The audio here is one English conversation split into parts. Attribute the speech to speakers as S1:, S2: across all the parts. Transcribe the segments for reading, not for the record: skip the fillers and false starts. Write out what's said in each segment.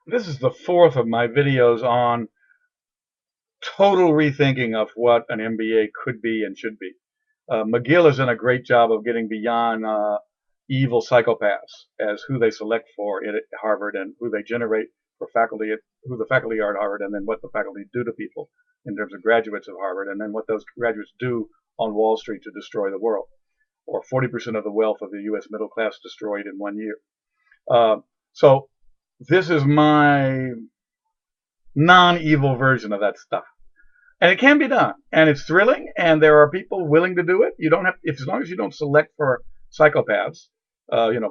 S1: This is the fourth of my videos on total rethinking of what an MBA could be and should be. McGill has done a great job of getting beyond evil psychopaths as who they select for at Harvard and who they generate for faculty, who the faculty are at Harvard, and then what the faculty do to people in terms of graduates of Harvard, and then what those graduates do on Wall Street to destroy the world, or 40% of the wealth of the U.S. middle class destroyed in 1 year. So this is my non-evil version of that stuff. And it can be done, and it's thrilling, and there are people willing to do it. You don't have, as long as you don't select for psychopaths,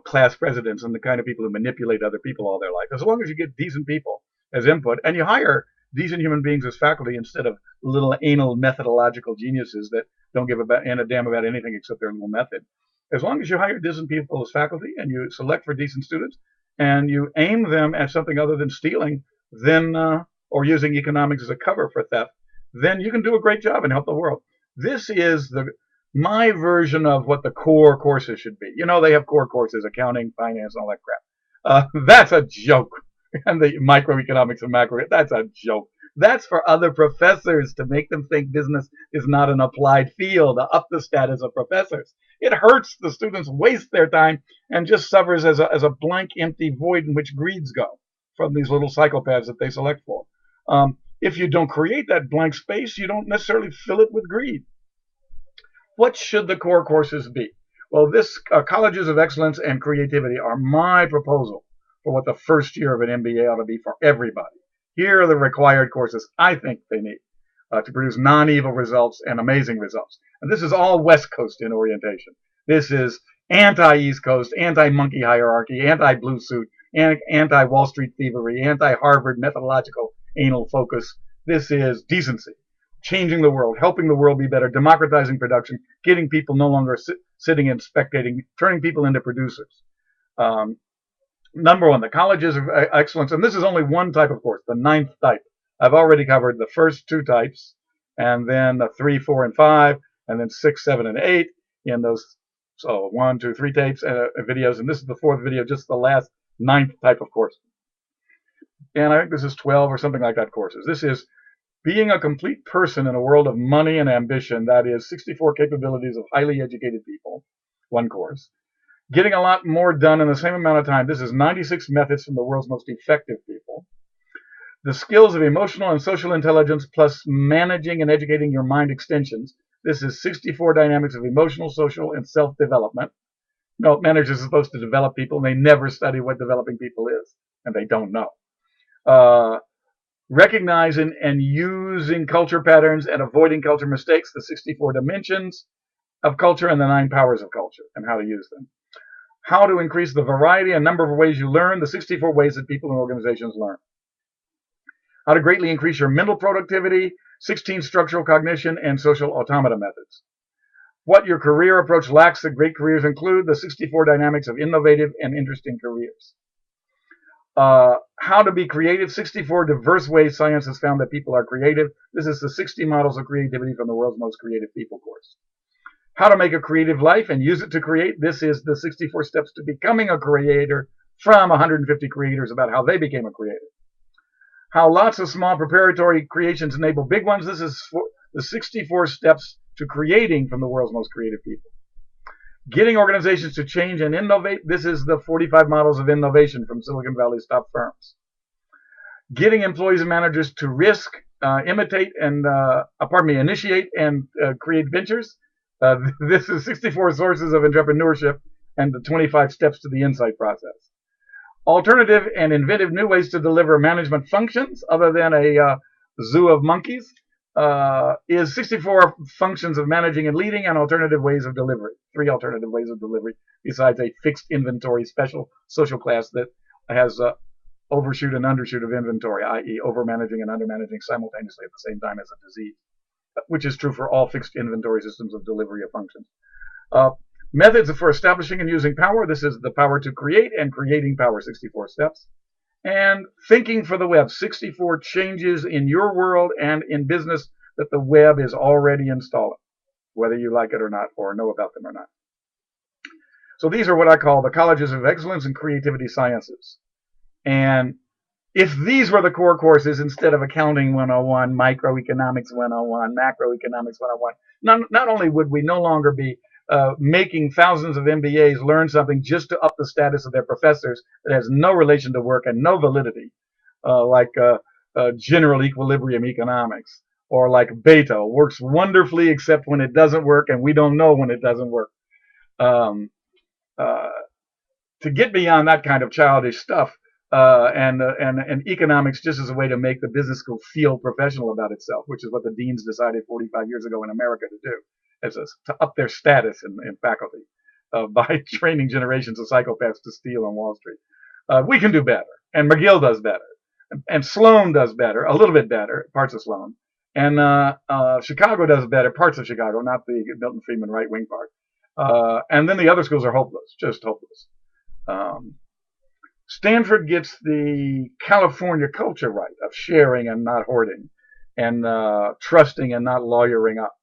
S1: class presidents and the kind of people who manipulate other people all their life. As long as you get decent people as input, and you hire decent human beings as faculty instead of little anal methodological geniuses that don't give a damn about anything except their little method. As long as you hire decent people as faculty and you select for decent students, and you aim them at something other than stealing, then or using economics as a cover for theft, then you can do a great job and help the world. This is my version of what the core courses should be. They have core courses, accounting, finance, all that crap. That's a joke. And the microeconomics and macro, that's a joke. That's for other professors to make them think business is not an applied field, to up the status of professors. It hurts the students, waste their time, and just suffers as a blank, empty void in which greeds go from these little psychopaths that they select for. If you don't create that blank space, you don't necessarily fill it with greed. What should the core courses be? Well, this colleges of excellence and creativity are my proposal for what the first year of an MBA ought to be for everybody. Here are the required courses I think they need to produce non-evil results and amazing results. And this is all West Coast in orientation. This is anti-East Coast, anti-monkey hierarchy, anti-blue suit, anti-Wall Street thievery, anti-Harvard methodological anal focus. This is decency, changing the world, helping the world be better, democratizing production, getting people no longer sitting and spectating, turning people into producers. Number one, the colleges of excellence, and this is only one type of course, the ninth type. I've already covered the first two types, and then the 3, 4, and 5, and then 6, 7, and 8 in those, so 1, 2, 3 tapes videos, and this is the fourth video, just the last ninth type of course. And I think this is 12 or something like that courses. This is being a complete person in a world of money and ambition. That is 64 capabilities of highly educated people, one course. Getting a lot more done in the same amount of time. This is 96 methods from the world's most effective people. The skills of emotional and social intelligence plus managing and educating your mind extensions. This is 64 dynamics of emotional, social, and self-development. No, managers are supposed to develop people, and they never study what developing people is, and they don't know. Recognizing and using culture patterns and avoiding culture mistakes, the 64 dimensions of culture and the 9 powers of culture and how to use them. How to increase the variety and number of ways you learn, the 64 ways that people and organizations learn. How to greatly increase your mental productivity, 16 structural cognition and social automata methods. What your career approach lacks that great careers include, the 64 dynamics of innovative and interesting careers. How to be creative, 64 diverse ways science has found that people are creative. This is the 60 models of creativity from the world's most creative people course. How to make a creative life and use it to create. This is the 64 steps to becoming a creator from 150 creators about how they became a creator. How lots of small preparatory creations enable big ones. This is the 64 steps to creating from the world's most creative people. Getting organizations to change and innovate. This is the 45 models of innovation from Silicon Valley's top firms. Getting employees and managers to risk, initiate and create ventures. This is 64 sources of entrepreneurship and the 25 steps to the insight process. Alternative and inventive new ways to deliver management functions other than a zoo of monkeys. Is 64 functions of managing and leading and alternative ways of delivery. 3 alternative ways of delivery besides a fixed inventory special social class that has overshoot and undershoot of inventory, i.e. overmanaging and undermanaging simultaneously at the same time as a disease, which is true for all fixed inventory systems of delivery of functions. Methods for establishing and using power. This is the power to create and creating power, 64 steps. And thinking for the web, 64 changes in your world and in business that the web is already installing, whether you like it or not, or know about them or not. So these are what I call the colleges of excellence in creativity sciences. And If these were the core courses instead of accounting 101, microeconomics 101, macroeconomics 101, not only would we no longer be making thousands of MBAs learn something just to up the status of their professors that has no relation to work and no validity, like general equilibrium economics, or like beta, works wonderfully except when it doesn't work, and we don't know when it doesn't work. Um, uh, to get beyond that kind of childish stuff, and economics just as a way to make the business school feel professional about itself, which is what the deans decided 45 years ago in America to do, to up their status in faculty by training generations of psychopaths to steal on Wall Street. We can do better, and McGill does better, and Sloan does better, a little bit better, parts of Sloan, and Chicago does better, parts of Chicago, not the Milton Friedman right wing part. And then the other schools are hopeless, just hopeless. Um, Stanford gets the California culture right of sharing and not hoarding, and trusting and not lawyering up.